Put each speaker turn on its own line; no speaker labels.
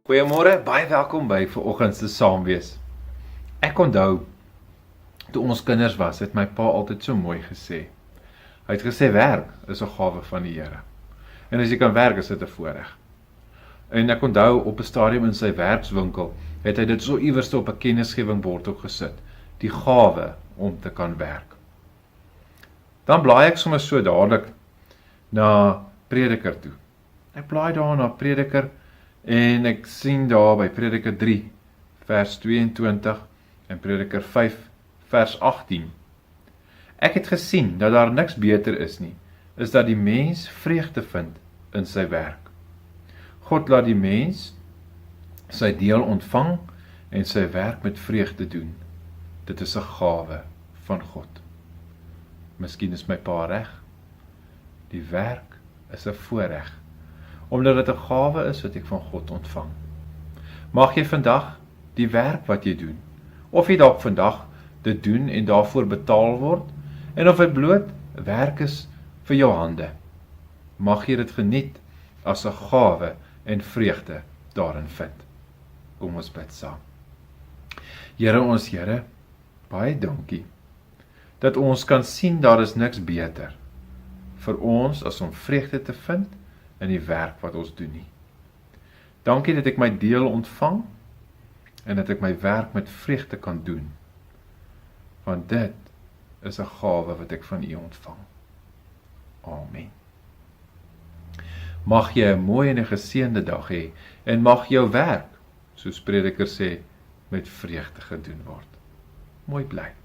Goeiemôre, baie welkom by vanoggend se saamwees. Ek onthou, toe ons kinders was, het my pa altyd so mooi gesê. Hy het gesê, werk is 'n gawe van die Here. En as jy kan werk, is dit 'n voorreg. En ek onthou, op 'n stadium in sy werkswinkel, het hy dit so iewers op 'n kennisgewingbord ook gesit. Die gawe om te kan werk. Dan blaai ek sommer so dadelik na Prediker toe. Ek blaai daar na Prediker, en ek sien daar by Prediker 3, vers 22 en Prediker 5, vers 18. Ek het gesien dat daar niks beter is nie, is dat die mens vreugde vind in sy werk. God laat die mens sy deel ontvang en sy werk met vreugde doen. Dit is 'n gawe van God. Miskien is my pa reg. Die werk is 'n voorreg, omdat dit 'n gawe is wat ek van God ontvang. Mag jy vandag die werk wat jy doen, of jy dalk vandag dit doen en daarvoor betaal word, en of dit bloot werk is vir jou hande, mag jy dit geniet as 'n gawe en vreugde daarin vind. Kom ons bid saam. Here ons Here, baie dankie, dat ons kan sien daar is niks beter vir ons as om vreugde te vind in die werk wat ons doen nie. Dankie dat ek my deel ontvang en dat ek my werk met vreugde kan doen. Want dit is 'n gawe wat ek van U ontvang. Amen. Mag jy 'n mooi en 'n geseënde dag hê en mag jou werk, soos Prediker sê, met vreugde gedoen word. Mooi bly.